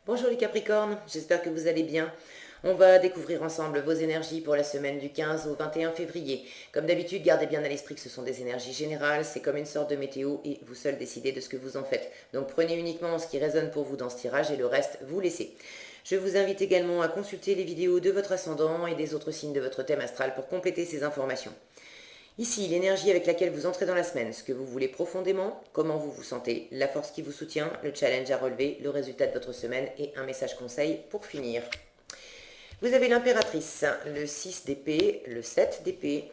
Bonjour les Capricornes, j'espère que vous allez bien. On va découvrir ensemble vos énergies pour la semaine du 15 au 21 février. Comme d'habitude, gardez bien à l'esprit que ce sont des énergies générales, c'est comme une sorte de météo et vous seuls décidez de ce que vous en faites. Donc prenez uniquement ce qui résonne pour vous dans ce tirage et le reste, vous laissez. Je vous invite également à consulter les vidéos de votre ascendant et des autres signes de votre thème astral pour compléter ces informations. Ici, l'énergie avec laquelle vous entrez dans la semaine, ce que vous voulez profondément, comment vous vous sentez, la force qui vous soutient, le challenge à relever, le résultat de votre semaine et un message conseil pour finir. Vous avez l'impératrice, le 6 d'épée, le 7 d'épée,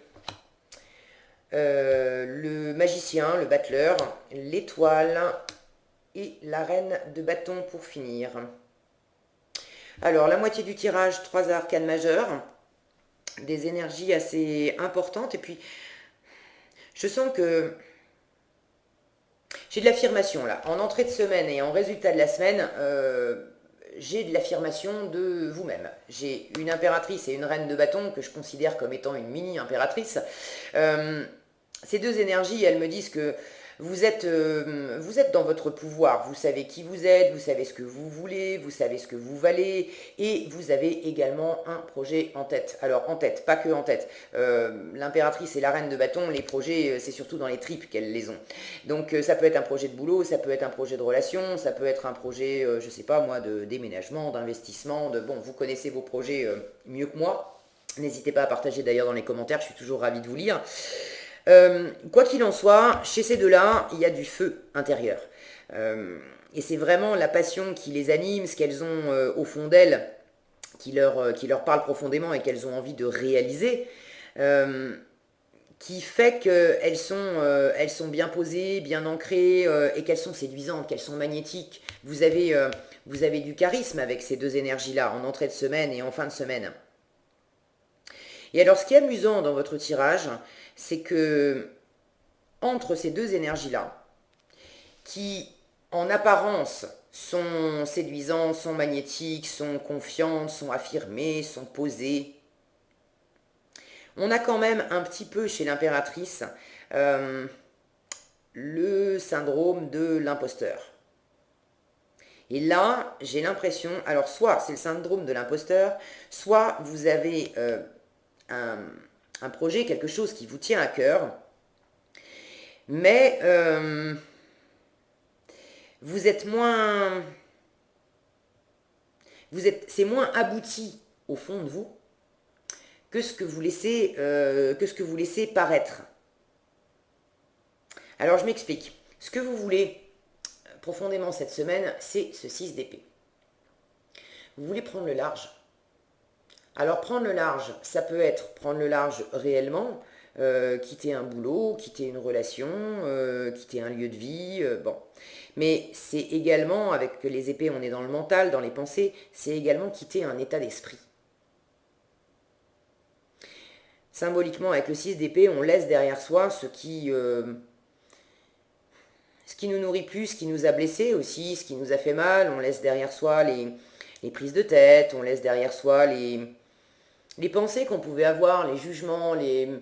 le magicien, le battleur, l'étoile et la reine de bâton pour finir. Alors, la moitié du tirage, 3 arcanes majeures, des énergies assez importantes et puis je sens que j'ai de l'affirmation là. En entrée de semaine et en résultat de la semaine, j'ai de l'affirmation de vous-même. J'ai une impératrice et une reine de bâton que je considère comme étant une mini-impératrice. Ces deux énergies, elles me disent que vous êtes dans votre pouvoir, vous savez qui vous êtes, vous savez ce que vous voulez, vous savez ce que vous valez, et vous avez également un projet en tête. Alors en tête, pas que en tête. L'impératrice et la reine de bâton, les projets, c'est surtout dans les tripes qu'elles les ont. Donc ça peut être un projet de boulot, ça peut être un projet de relation, ça peut être un projet, je sais pas moi, de déménagement, d'investissement, bon, vous connaissez vos projets mieux que moi. N'hésitez pas à partager d'ailleurs dans les commentaires, je suis toujours ravie de vous lire. Quoi qu'il en soit, chez ces deux-là, il y a du feu intérieur. Et c'est vraiment la passion qui les anime, ce qu'elles ont au fond d'elles, qui leur parle profondément et qu'elles ont envie de réaliser, qui fait qu'elles sont bien posées, bien ancrées, et qu'elles sont séduisantes, qu'elles sont magnétiques. Vous avez du charisme avec ces deux énergies-là, en entrée de semaine et en fin de semaine. Et alors, ce qui est amusant dans votre tirage, c'est que entre ces deux énergies-là, qui en apparence sont séduisantes, sont magnétiques, sont confiantes, sont affirmées, sont posées, on a quand même un petit peu chez l'impératrice le syndrome de l'imposteur. Et là, j'ai l'impression, alors soit c'est le syndrome de l'imposteur, soit vous avez un projet, quelque chose qui vous tient à cœur, mais vous êtes moins... c'est moins abouti au fond de vous que ce que vous laissez paraître. Alors je m'explique. Ce que vous voulez profondément cette semaine, c'est ce 6 d'épée. Vous voulez prendre le large. Alors prendre le large, ça peut être prendre le large réellement, quitter un boulot, quitter une relation, quitter un lieu de vie, bon. Mais c'est également, avec les épées, on est dans le mental, dans les pensées, c'est également quitter un état d'esprit. Symboliquement, avec le 6 d'épée, on laisse derrière soi ce qui nous nourrit plus, ce qui nous a blessés aussi, ce qui nous a fait mal. On laisse derrière soi les prises de tête, on laisse derrière soi les pensées qu'on pouvait avoir, les jugements, les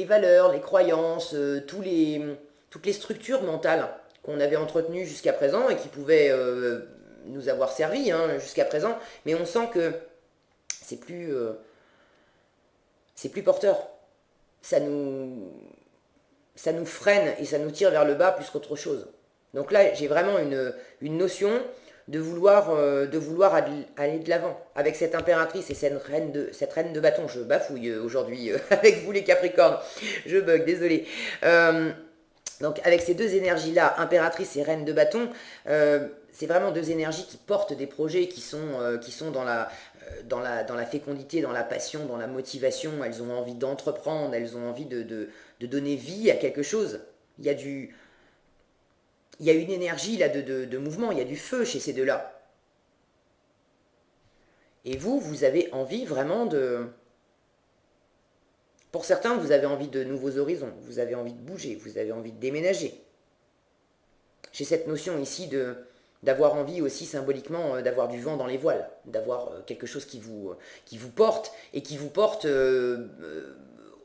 valeurs, les croyances, toutes les structures mentales qu'on avait entretenues jusqu'à présent et qui pouvaient nous avoir servi jusqu'à présent. Mais on sent que c'est plus porteur. Ça nous freine et ça nous tire vers le bas plus qu'autre chose. Donc là, j'ai vraiment une notion de vouloir aller de l'avant avec cette impératrice et cette reine de bâton. Je bafouille aujourd'hui avec vous les Capricornes, je bug, désolé. Donc avec ces deux énergies-là, impératrice et reine de bâton, c'est vraiment deux énergies qui portent des projets qui sont dans la fécondité, dans la passion, dans la motivation. Elles ont envie d'entreprendre, elles ont envie de donner vie à quelque chose. Il y a une énergie là de mouvement, il y a du feu chez ces deux-là. Et vous avez envie vraiment de... Pour certains, vous avez envie de nouveaux horizons, vous avez envie de bouger, vous avez envie de déménager. J'ai cette notion ici d'avoir envie aussi symboliquement d'avoir du vent dans les voiles, d'avoir quelque chose qui vous porte et qui vous porte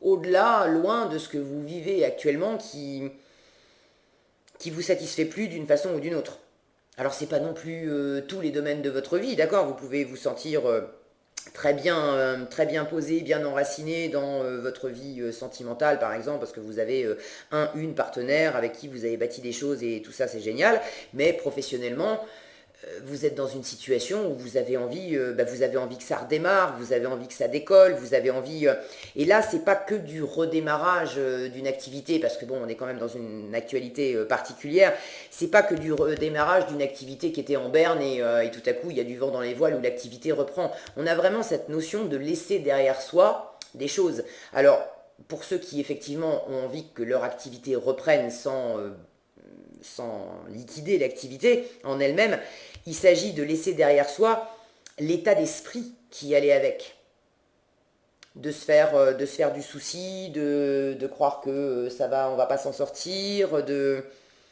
au-delà, loin de ce que vous vivez actuellement qui vous satisfait plus d'une façon ou d'une autre. Alors, c'est pas non plus tous les domaines de votre vie, d'accord? Vous pouvez vous sentir très bien posé, bien enraciné dans votre vie sentimentale, par exemple, parce que vous avez une partenaire avec qui vous avez bâti des choses et tout ça, c'est génial. Mais professionnellement, vous êtes dans une situation où vous avez envie que ça redémarre, vous avez envie que ça décolle, vous avez envie. Et là, c'est pas que du redémarrage d'une activité, parce que bon, on est quand même dans une actualité particulière. C'est pas que du redémarrage d'une activité qui était en berne et tout à coup il y a du vent dans les voiles où l'activité reprend. On a vraiment cette notion de laisser derrière soi des choses. Alors, pour ceux qui effectivement ont envie que leur activité reprenne sans liquider l'activité en elle-même, il s'agit de laisser derrière soi l'état d'esprit qui allait avec. De se faire du souci, de croire que ça va, on va pas s'en sortir. Il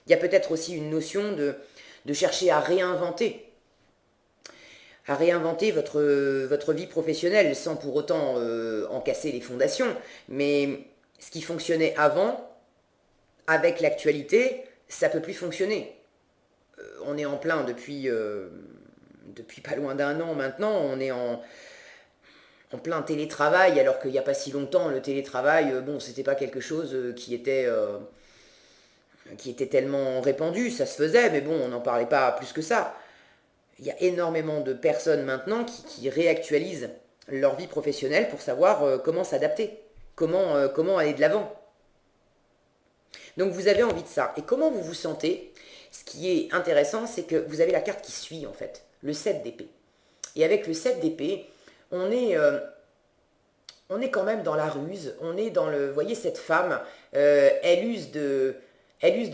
y a peut-être aussi une notion de chercher à réinventer votre vie professionnelle sans pour autant en casser les fondations. Mais ce qui fonctionnait avant, avec l'actualité, ça peut plus fonctionner. On est en plein depuis pas loin d'un an maintenant, on est en plein télétravail, alors qu'il n'y a pas si longtemps, le télétravail, bon, c'était pas quelque chose qui était tellement répandu, ça se faisait, mais bon, on n'en parlait pas plus que ça. Il y a énormément de personnes maintenant qui réactualisent leur vie professionnelle pour savoir comment s'adapter, comment aller de l'avant. Donc vous avez envie de ça. Et comment vous vous sentez? Ce qui est intéressant, c'est que vous avez la carte qui suit en fait, le 7 d'épée. Et avec le 7 d'épée, on est quand même dans la ruse, on est dans le... Vous voyez cette femme, elle use de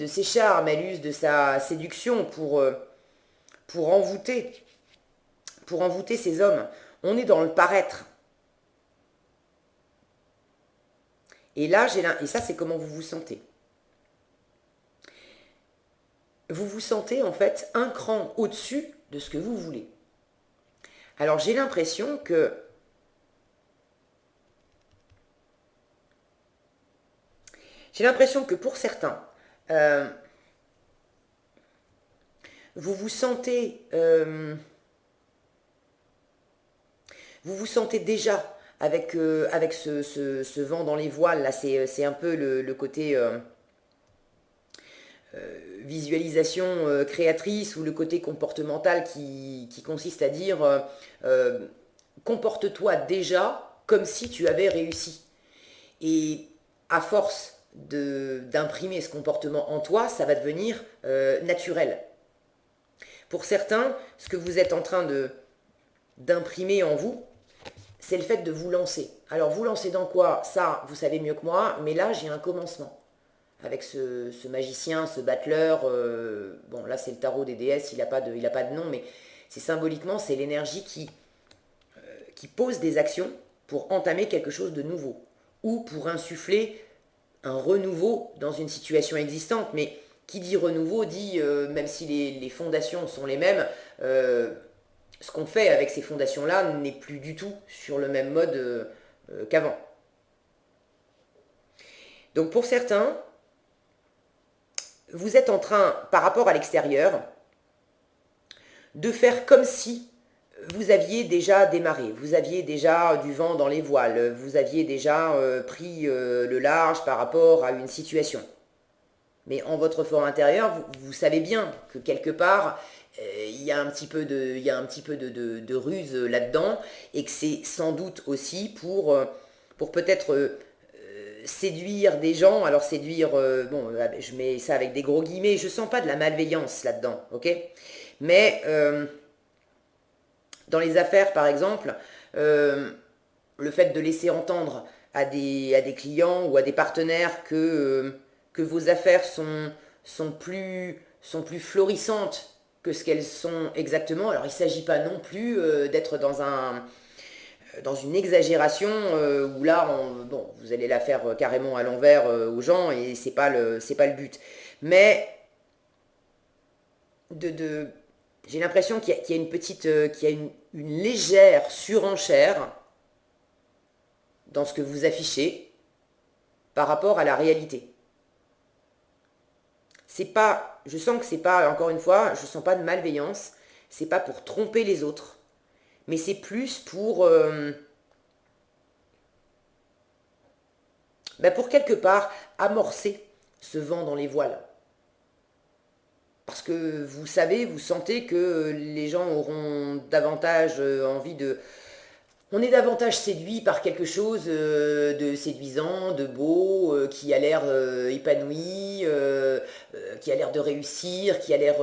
ses charmes, elle use de sa séduction pour envoûter, pour envoûter ces hommes. On est dans le paraître. Et là, et ça c'est comment vous vous sentez. Vous vous sentez en fait un cran au-dessus de ce que vous voulez. Alors j'ai l'impression que pour certains, vous vous sentez déjà avec ce vent dans les voiles là, c'est un peu le côté visualisation créatrice ou le côté comportemental qui consiste à dire comporte-toi déjà comme si tu avais réussi. Et à force d'imprimer ce comportement en toi, ça va devenir naturel. Pour certains, ce que vous êtes en train d'imprimer en vous, c'est le fait de vous lancer. Alors vous lancer dans quoi? Ça, vous savez mieux que moi, mais là j'ai un commencement. Avec ce magicien, ce battleur, bon là c'est le tarot des déesses, il n'a pas de nom, mais c'est symboliquement, c'est l'énergie qui pose des actions pour entamer quelque chose de nouveau, ou pour insuffler un renouveau dans une situation existante. Mais qui dit renouveau dit, même si les fondations sont les mêmes, ce qu'on fait avec ces fondations-là n'est plus du tout sur le même mode qu'avant. Donc pour certains, vous êtes en train, par rapport à l'extérieur, de faire comme si vous aviez déjà démarré, vous aviez déjà du vent dans les voiles, vous aviez déjà pris le large par rapport à une situation. Mais en votre fort intérieur, vous savez bien que quelque part, il y a un petit peu de ruse là-dedans, et que c'est sans doute aussi pour peut-être séduire des gens. Alors séduire, bon, je mets ça avec des gros guillemets, je sens pas de la malveillance là-dedans, ok? Mais dans les affaires, par exemple, le fait de laisser entendre à des clients ou à des partenaires que vos affaires sont plus florissantes que ce qu'elles sont exactement. Alors il ne s'agit pas non plus d'être dans une exagération où là, bon, vous allez la faire carrément à l'envers aux gens et c'est pas le but. Mais j'ai l'impression qu'il y a une petite, qu'il y a une légère surenchère dans ce que vous affichez par rapport à la réalité. c'est pas, je sens que c'est pas, encore une fois, je sens pas de malveillance, c'est pas pour tromper les autres, mais c'est plus pour quelque part amorcer ce vent dans les voiles. Parce que vous savez, vous sentez que les gens auront davantage envie de... On est davantage séduit par quelque chose de séduisant, de beau, qui a l'air épanoui, qui a l'air de réussir, qui a l'air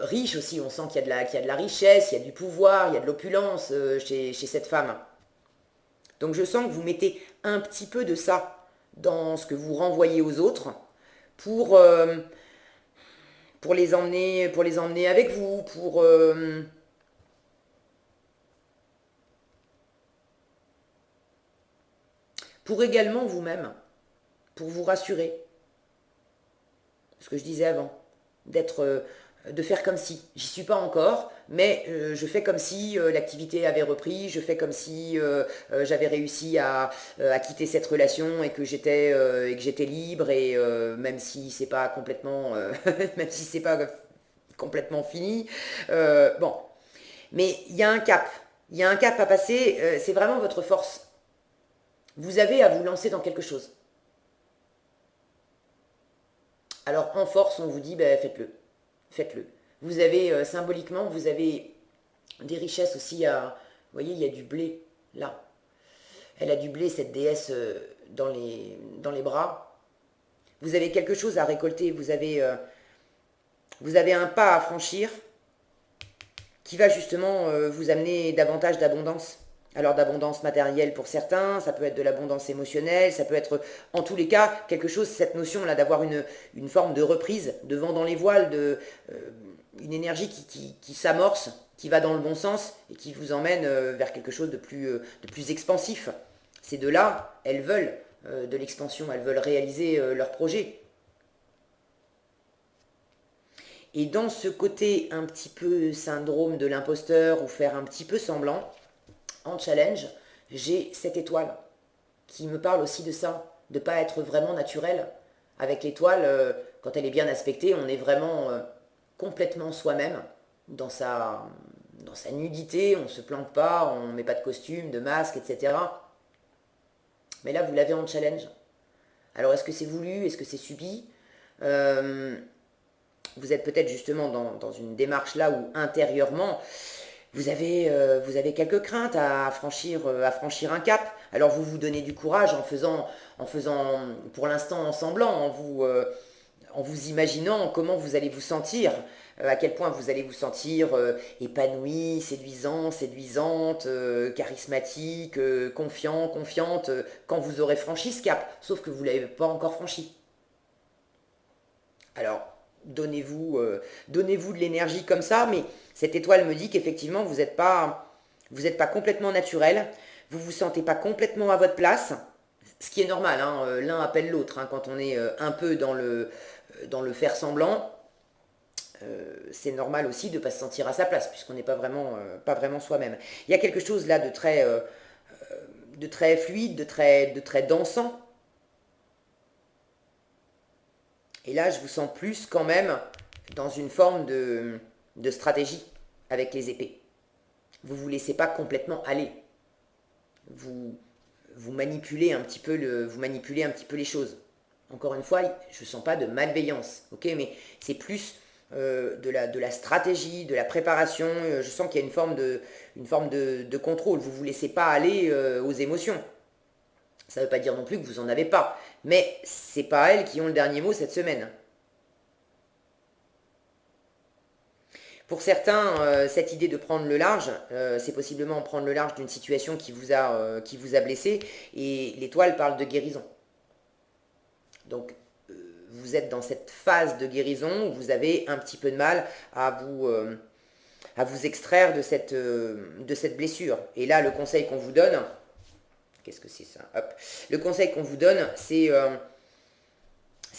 riche aussi. On sent qu'il y a de la richesse, il y a du pouvoir, il y a de l'opulence chez cette femme. Donc je sens que vous mettez un petit peu de ça dans ce que vous renvoyez aux autres pour, euh, pour les emmener avec vous, pour également vous-même, pour vous rassurer. Ce que je disais avant, de faire comme si. J'y suis pas encore, mais je fais comme si l'activité avait repris, je fais comme si j'avais réussi à quitter cette relation et que j'étais libre et même si c'est pas complètement, même si c'est pas complètement fini. Bon, mais il y a un cap. Il y a un cap à passer, c'est vraiment votre force. Vous avez à vous lancer dans quelque chose. Alors en force, on vous dit, ben, faites-le. Faites-le. Vous avez, symboliquement, vous avez des richesses aussi à... Vous voyez, il y a du blé, là. Elle a du blé, cette déesse, dans les bras. Vous avez quelque chose à récolter, vous avez un pas à franchir qui va justement vous amener davantage d'abondance. Alors d'abondance matérielle pour certains, ça peut être de l'abondance émotionnelle, ça peut être en tous les cas quelque chose, cette notion-là d'avoir une forme de reprise, de vent dans les voiles, une énergie qui s'amorce, qui va dans le bon sens et qui vous emmène vers quelque chose de plus expansif. Ces deux-là, elles veulent de l'expansion, elles veulent réaliser leur projet. Et dans ce côté un petit peu syndrome de l'imposteur ou faire un petit peu semblant, en challenge, j'ai cette étoile qui me parle aussi de ça, de ne pas être vraiment naturel. Avec l'étoile, quand elle est bien aspectée, on est vraiment complètement soi-même dans sa nudité, on ne se planque pas, on ne met pas de costume, de masque, etc. Mais là, vous l'avez en challenge. Alors, est-ce que c'est voulu? Est-ce que c'est subi? Euh, Vous êtes peut-être justement dans une démarche là où intérieurement, vous avez quelques craintes à franchir un cap. Alors vous vous donnez du courage en faisant pour l'instant en semblant, en vous imaginant comment vous allez vous sentir, à quel point vous allez vous sentir épanoui, séduisant, séduisante, charismatique, confiant, confiante, quand vous aurez franchi ce cap. Sauf que vous ne l'avez pas encore franchi. Alors, donnez-vous de l'énergie comme ça, mais cette étoile me dit qu'effectivement, vous êtes pas complètement naturel, vous vous sentez pas complètement à votre place, ce qui est normal, hein, l'un appelle l'autre, hein, quand on est un peu dans le faire semblant, c'est normal aussi de ne pas se sentir à sa place, puisqu'on n'est pas vraiment soi-même. Il y a quelque chose là de très fluide, de très dansant. Et là, je vous sens plus quand même dans une forme de stratégie avec les épées. Vous ne vous laissez pas complètement aller. Vous, vous vous manipulez un petit peu les choses. Encore une fois, je ne sens pas de malveillance, ok, mais c'est plus de la stratégie, de la préparation. Je sens qu'il y a une forme de contrôle. Vous ne vous laissez pas aller aux émotions. Ça ne veut pas dire non plus que vous n'en avez pas. Mais c'est pas elles qui ont le dernier mot cette semaine. Pour certains, cette idée de prendre le large, c'est possiblement prendre le large d'une situation qui vous a blessé. Et l'étoile parle de guérison. Donc, vous êtes dans cette phase de guérison où vous avez un petit peu de mal à vous extraire de cette blessure. Et là, le conseil qu'on vous donne, qu'est-ce que c'est ça? Hop. Le conseil qu'on vous donne, c'est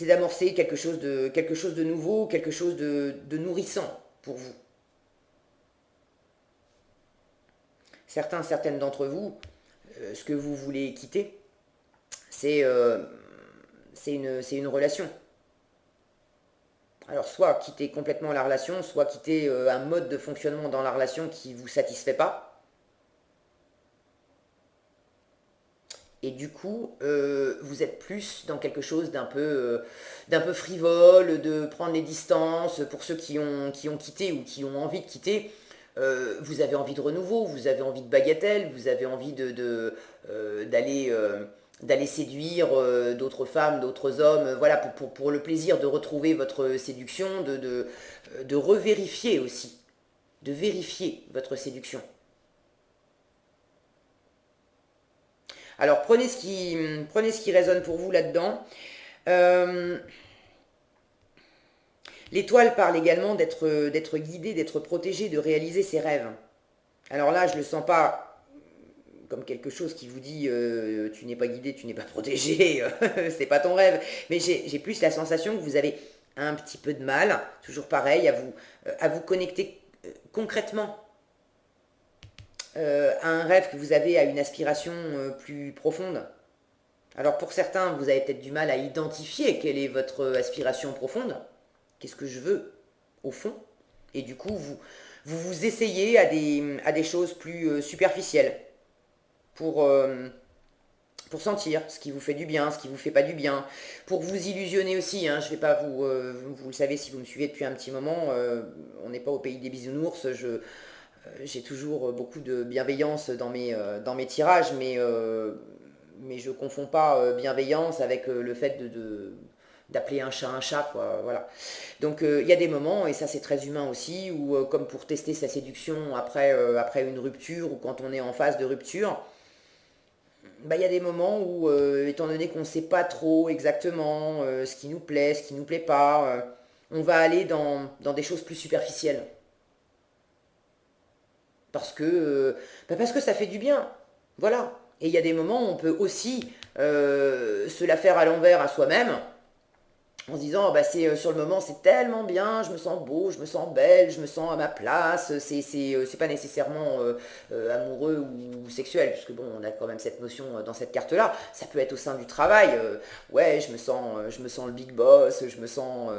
d'amorcer quelque chose de nouveau, quelque chose de nourrissant pour vous. Certaines d'entre vous, ce que vous voulez quitter, c'est c'est une relation. Alors, soit quitter complètement la relation, soit quitter un mode de fonctionnement dans la relation qui ne vous satisfait pas. Et du coup, vous êtes plus dans quelque chose d'un peu frivole, de prendre les distances. Pour ceux qui ont quitté ou qui ont envie de quitter, vous avez envie de renouveau, vous avez envie de bagatelle, vous avez envie d'aller séduire d'autres femmes, d'autres hommes, voilà, pour le plaisir de retrouver votre séduction, de revérifier aussi, de vérifier votre séduction. Alors prenez ce qui résonne pour vous là-dedans. Euh, L'étoile parle également d'être guidé, d'être protégé, de réaliser ses rêves. Alors là, je ne le sens pas comme quelque chose qui vous dit tu n'es pas guidé, tu n'es pas protégé, c'est pas ton rêve. Mais j'ai plus la sensation que vous avez un petit peu de mal, toujours pareil, à vous connecter concrètement à un rêve que vous avez, à une aspiration plus profonde. Alors pour certains, vous avez peut-être du mal à identifier quelle est votre aspiration profonde. Qu'est-ce que je veux au fond? Et du coup, vous essayez à des choses plus superficielles pour, pour sentir ce qui vous fait du bien, ce qui vous fait pas du bien, pour vous illusionner aussi. Hein, je vais pas vous le savez si vous me suivez depuis un petit moment, on n'est pas au pays des bisounours. J'ai toujours beaucoup de bienveillance dans mes tirages, mais je ne confonds pas bienveillance avec le fait d'appeler un chat, quoi, voilà. Donc il y a des moments, et ça c'est très humain aussi, où comme pour tester sa séduction après une rupture, ou quand on est en phase de rupture, bah, il y a des moments où, étant donné qu'on ne sait pas trop exactement ce qui nous plaît, ce qui ne nous plaît pas, on va aller dans des choses plus superficielles. Parce que, parce que ça fait du bien. Voilà. Et il y a des moments où on peut aussi se la faire à l'envers à soi-même, en se disant, oh, bah c'est sur le moment c'est tellement bien, je me sens beau, je me sens belle, je me sens à ma place, c'est pas nécessairement amoureux ou sexuel, puisque bon, on a quand même cette notion dans cette carte-là, ça peut être au sein du travail, ouais, je me sens le big boss, je me sens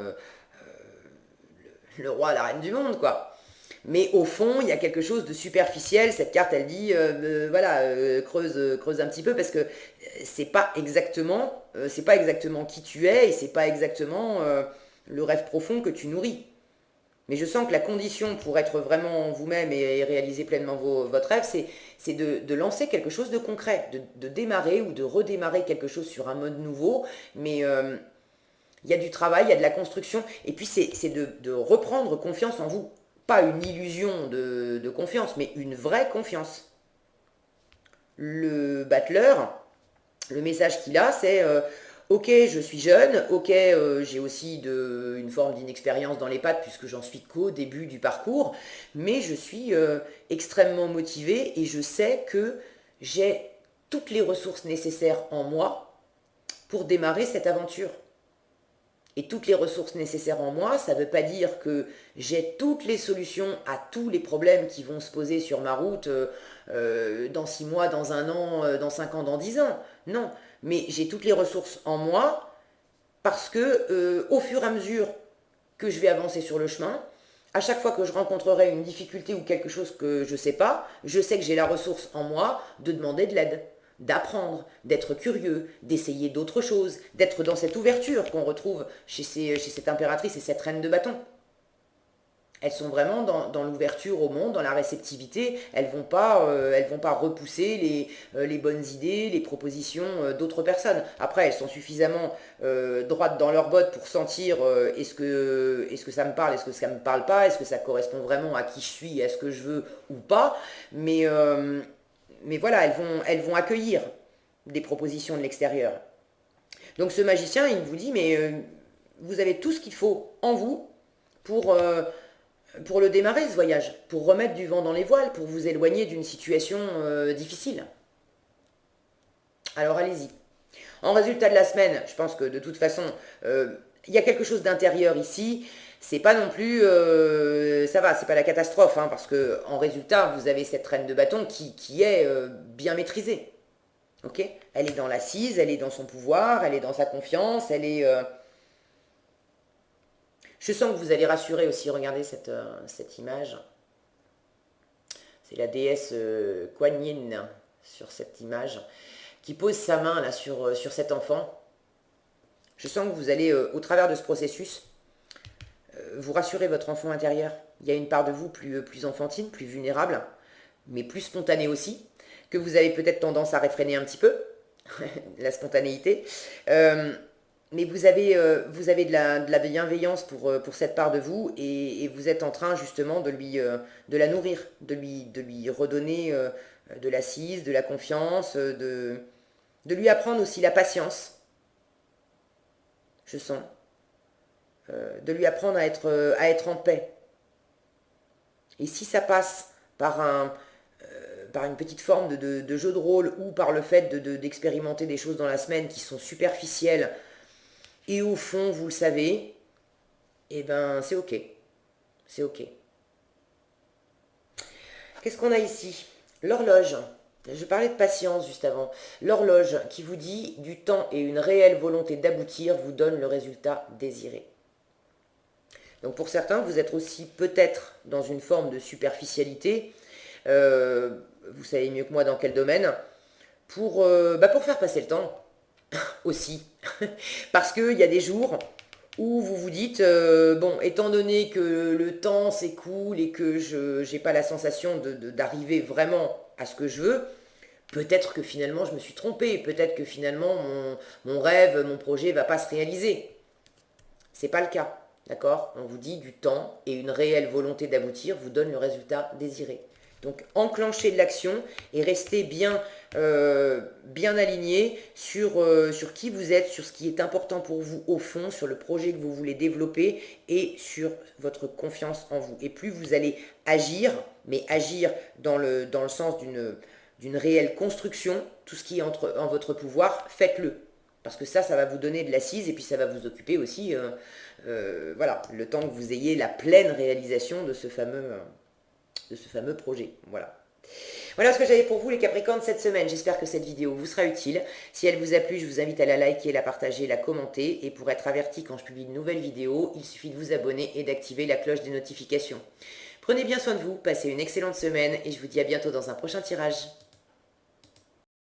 le roi, la reine du monde, quoi. Mais au fond, il y a quelque chose de superficiel. Cette carte, elle dit, voilà, creuse un petit peu parce que c'est pas exactement qui tu es et c'est pas exactement le rêve profond que tu nourris. Mais je sens que la condition pour être vraiment vous-même et réaliser pleinement votre rêve, c'est de lancer quelque chose de concret, de démarrer ou de redémarrer quelque chose sur un mode nouveau. Mais il y a du travail, il y a de la construction. Et puis c'est de reprendre confiance en vous. Pas une illusion de confiance, mais une vraie confiance. Le battleur, le message qu'il a, c'est ok, je suis jeune, ok, j'ai aussi une forme d'inexpérience dans les pattes puisque j'en suis qu'au début du parcours, mais je suis extrêmement motivé et je sais que j'ai toutes les ressources nécessaires en moi pour démarrer cette aventure. Et toutes les ressources nécessaires en moi, ça ne veut pas dire que j'ai toutes les solutions à tous les problèmes qui vont se poser sur ma route dans 6 mois, dans un an, dans 5 ans, dans 10 ans. Non, mais j'ai toutes les ressources en moi parce que au fur et à mesure que je vais avancer sur le chemin, à chaque fois que je rencontrerai une difficulté ou quelque chose que je ne sais pas, je sais que j'ai la ressource en moi de demander de l'aide, d'apprendre, d'être curieux, d'essayer d'autres choses, d'être dans cette ouverture qu'on retrouve chez cette impératrice et cette reine de bâton. Elles sont vraiment dans l'ouverture au monde, dans la réceptivité. Elles vont pas repousser les bonnes idées, les propositions d'autres personnes. Après, elles sont suffisamment droites dans leurs bottes pour sentir est-ce que ça me parle, est-ce que ça me parle pas, est-ce que ça correspond vraiment à qui je suis, à ce que je veux ou pas. Mais voilà, elles vont accueillir des propositions de l'extérieur. Donc ce magicien, il vous dit, mais vous avez tout ce qu'il faut en vous pour, pour le démarrer, ce voyage, pour remettre du vent dans les voiles, pour vous éloigner d'une situation difficile. Alors allez-y. En résultat de la semaine, je pense que de toute façon, il y a quelque chose d'intérieur ici. C'est pas non plus, ça va, c'est pas la catastrophe, hein, parce que en résultat, vous avez cette reine de bâton qui est bien maîtrisée. Ok. Elle est dans l'assise, elle est dans son pouvoir, elle est dans sa confiance, elle est Je sens que vous allez rassurer aussi, regardez cette image. C'est la déesse Kuan Yin sur cette image, qui pose sa main là sur cet enfant. Je sens que vous allez, au travers de ce processus, vous rassurer votre enfant intérieur. Il y a une part de vous plus enfantine, plus vulnérable, mais plus spontanée aussi, que vous avez peut-être tendance à réfréner un petit peu, la spontanéité. Mais vous avez de la bienveillance pour cette part de vous et vous êtes en train justement de la nourrir, de lui redonner de l'assise, de la confiance, de lui apprendre aussi la patience, je sens, de lui apprendre à être en paix. Et si ça passe par une petite forme de jeu de rôle ou par le fait d'expérimenter des choses dans la semaine qui sont superficielles, et au fond, vous le savez, eh ben c'est ok. C'est ok. Qu'est-ce qu'on a ici? L'horloge. Je parlais de patience juste avant. L'horloge qui vous dit du temps et une réelle volonté d'aboutir vous donne le résultat désiré. Donc pour certains, vous êtes aussi peut-être dans une forme de superficialité. Vous savez mieux que moi dans quel domaine. Pour faire passer le temps aussi. Parce qu'il y a des jours où vous vous dites, bon, étant donné que le temps s'écoule et que je n'ai pas la sensation d'arriver vraiment à ce que je veux, peut-être que finalement je me suis trompé, peut-être que finalement mon rêve, mon projet ne va pas se réaliser. C'est pas le cas, d'accord? On vous dit du temps et une réelle volonté d'aboutir vous donne le résultat désiré. Donc enclenchez de l'action et restez bien aligné sur qui vous êtes, sur ce qui est important pour vous au fond, sur le projet que vous voulez développer et sur votre confiance en vous. Et plus vous allez agir, mais agir dans le sens d'une réelle construction, tout ce qui est en votre pouvoir, faites-le. Parce que ça va vous donner de l'assise et puis ça va vous occuper aussi, voilà, le temps que vous ayez la pleine réalisation de ce fameux projet. Voilà ce que j'avais pour vous les Capricornes cette semaine. J'espère que cette vidéo vous sera utile. Si elle vous a plu, je vous invite à la liker, la partager, la commenter. Et pour être averti quand je publie de nouvelles vidéos, il suffit de vous abonner et d'activer la cloche des notifications. Prenez bien soin de vous, passez une excellente semaine et je vous dis à bientôt dans un prochain tirage.